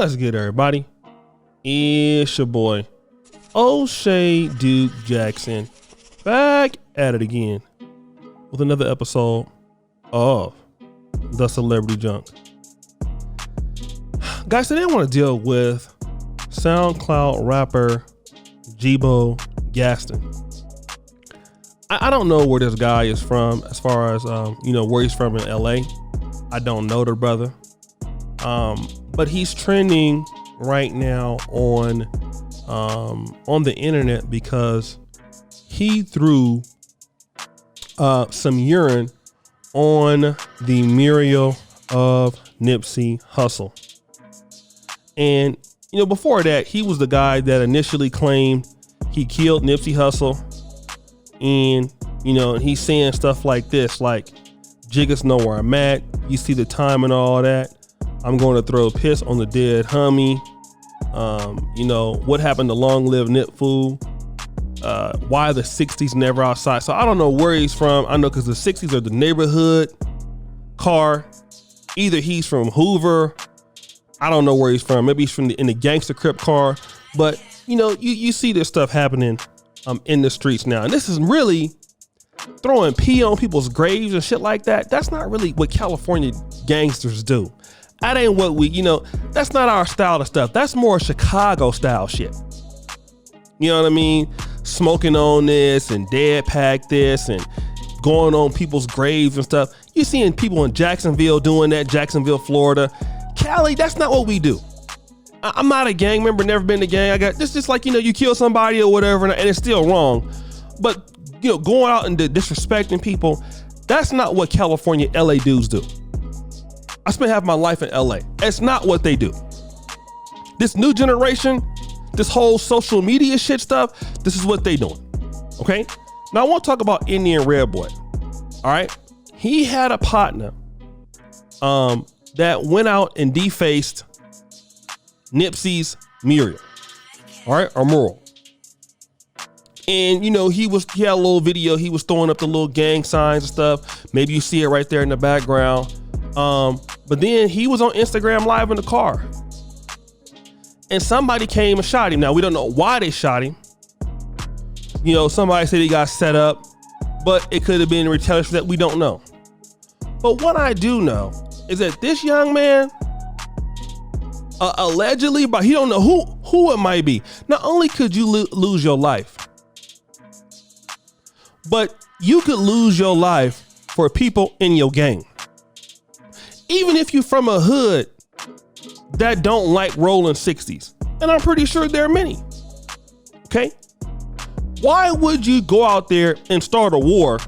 What's good, everybody? It's your boy, O'Shea Duke Jackson, back at it again with another episode of The Celebrity Junk. Guys, today I want to deal with SoundCloud rapper GBO Gaston. I don't know where this guy is from as far as, where he's from in LA. I don't know the brother. But he's trending right now on the internet because he threw some urine on the mural of Nipsey Hussle. And, before that, he was the guy that initially claimed he killed Nipsey Hussle. And, he's saying stuff like this, like, "Jiggas know where I'm at. You see the time and all that. I'm going to throw piss on the dead homie. What happened to long live Nip Fool? Why the 60s never outside?" So I don't know where he's from. I know because the 60s are the neighborhood car. Either he's from Hoover. I don't know where he's from. Maybe he's from in the Gangster Crip car. But, you see this stuff happening in the streets now. And this is really throwing pee on people's graves and shit like that. That's not really what California gangsters do. That ain't what that's not our style of stuff. That's more Chicago style shit. You know what I mean? Smoking on this and dead pack this and going on people's graves and stuff. You seeing people in Jacksonville doing that, Jacksonville, Florida. Cali, that's not what we do. I'm not a gang member, never been in a gang. I got this just like, you kill somebody or whatever and it's still wrong. But, going out and disrespecting people, that's not what California, LA dudes do. I spent half my life in LA. It's not what they do. This new generation, this whole social media shit stuff, this is what they doing. Okay? Now I want to talk about Indian Red Boy. All right? He had a partner that went out and defaced Nipsey's mural. All right? Or mural. And, he had a little video. He was throwing up the little gang signs and stuff. Maybe you see it right there in the background. But then he was on Instagram Live in the car. And somebody came and shot him. Now, we don't know why they shot him. Somebody said he got set up. But it could have been retaliation that we don't know. But what I do know is that this young man, allegedly, but he don't know who it might be. Not only could you lose your life, but you could lose your life for people in your gang. Even if you're from a hood that don't like rolling 60s. And I'm pretty sure there are many. Okay? Why would you go out there and start a war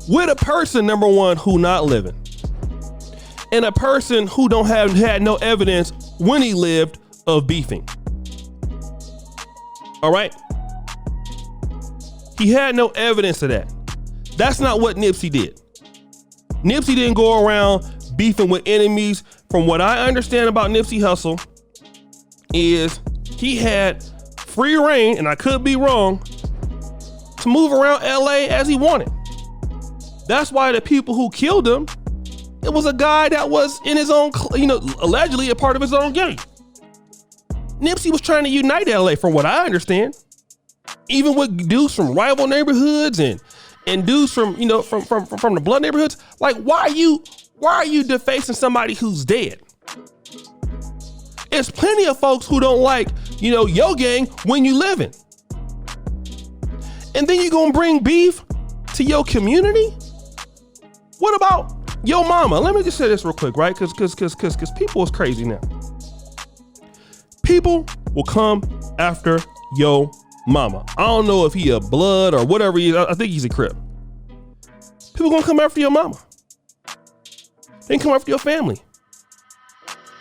with a person, number one, who not living? And a person who had no evidence when he lived of beefing. All right? He had no evidence of that. That's not what Nipsey did. Nipsey didn't go around beefing with enemies. From what I understand about Nipsey Hussle is he had free reign, and I could be wrong, to move around LA as he wanted. That's why the people who killed him, it was a guy that was in his own, allegedly a part of his own gang. Nipsey was trying to unite LA from what I understand. Even with dudes from rival neighborhoods and dudes from, from the blood neighborhoods. Like, why are you defacing somebody who's dead? There's plenty of folks who don't like, your gang when you living. And then you gonna bring beef to your community? What about your mama? Let me just say this real quick, right? Cause people is crazy now. People will come after your mama. I don't know if he a blood or whatever he is. I think he's a Crip. People gonna come after your mama. They come after your family.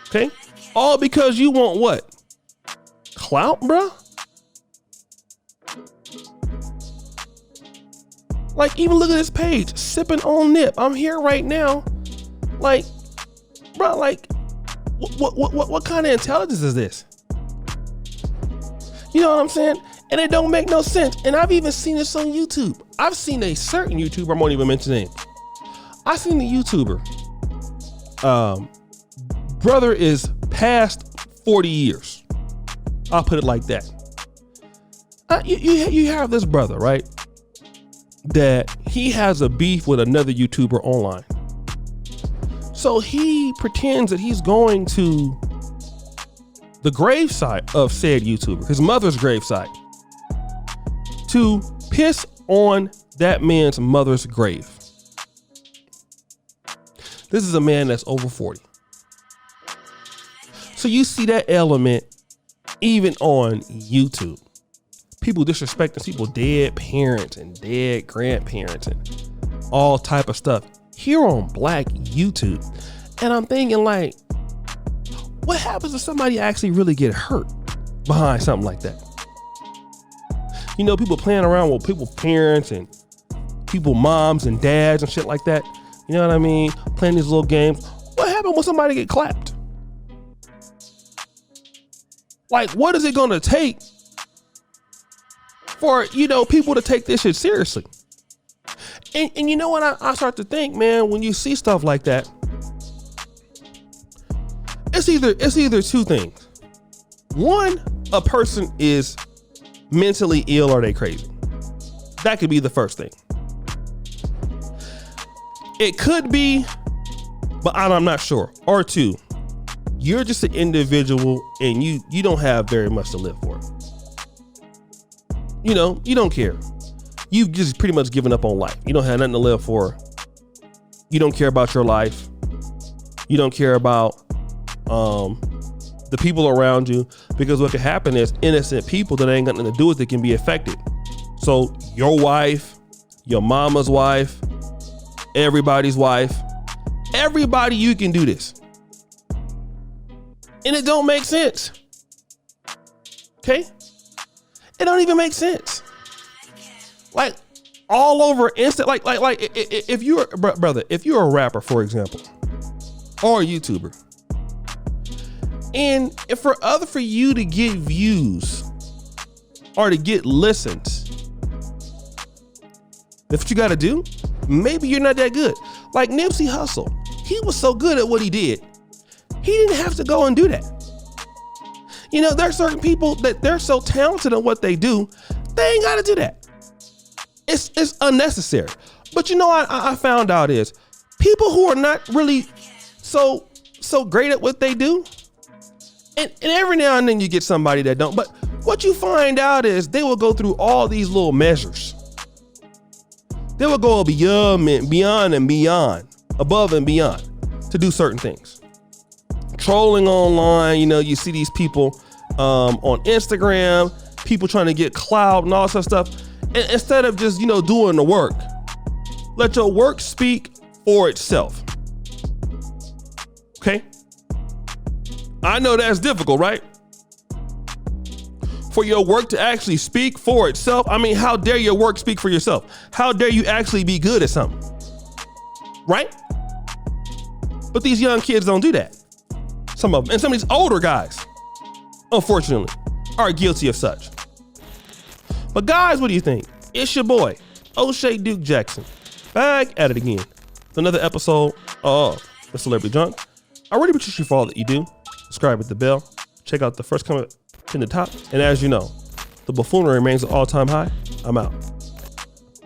Okay? All because you want what? Clout, bruh? Like, even look at this page. Sipping on Nip. I'm here right now. Like, bro, like, what kind of intelligence is this? You know what I'm saying? And it don't make no sense. And I've even seen this on YouTube. I've seen a certain YouTuber, I won't even mention name. I've seen the YouTuber. Brother is past 40 years. I'll put it like that. You have this brother, right? That he has a beef with another YouTuber online. So he pretends that he's going to the gravesite of said YouTuber, his mother's gravesite, to piss on that man's mother's grave. This is a man that's over 40. So you see that element even on YouTube. People disrespecting people's dead parents and dead grandparents and all type of stuff here on Black YouTube. And I'm thinking, like, what happens if somebody actually really get hurt behind something like that? You know, people playing around with people's parents and people moms and dads and shit like that. You know what I mean? Playing these little games. What happened when somebody get clapped? Like, what is it going to take for, you know, people to take this shit seriously? And you know what I start to think, man, when you see stuff like that, it's either two things. One, a person is mentally ill or they crazy. That could be the first thing. It could be, but I'm not sure. Or two, you're just an individual and you don't have very much to live for. You know, you don't care. You've just pretty much given up on life. You don't have nothing to live for. You don't care about your life. You don't care about the people around you, because what could happen is innocent people that ain't got nothing to do with it can be affected. So your wife, your mama's wife, everybody's wife, everybody, you can do this. And it don't make sense. Okay? It don't even make sense. Like all over instant, like if you're brother, if you're a rapper, for example, or a YouTuber, and if for you to get views or to get listens, that's what you got to do. Maybe you're not that good. Like Nipsey Hussle, he was so good at what he did, he didn't have to go and do that. You know, there are certain people that they're so talented at what they do, they ain't got to do that. It's unnecessary. But you know what I found out is people who are not really so great at what they do, and every now and then you get somebody that don't, but what you find out is they will go through all these little measures. They will go beyond and beyond, above and beyond to do certain things. Trolling online, you know, you see these people on Instagram, people trying to get clout and all that stuff. And instead of just, you know, doing the work, let your work speak for itself. Okay? I know that's difficult, right? For your work to actually speak for itself. I mean, how dare your work speak for yourself? How dare you actually be good at something? Right? But these young kids don't do that. Some of them, and some of these older guys, unfortunately, are guilty of such. But guys, what do you think? It's your boy, O'Shea Duke Jackson, back at it again with another episode of The Celebrity Junk. I really appreciate you for all that you do. Subscribe with the bell. Check out the first comment in the top. And as you know, the buffoonery remains at all-time high. I'm out.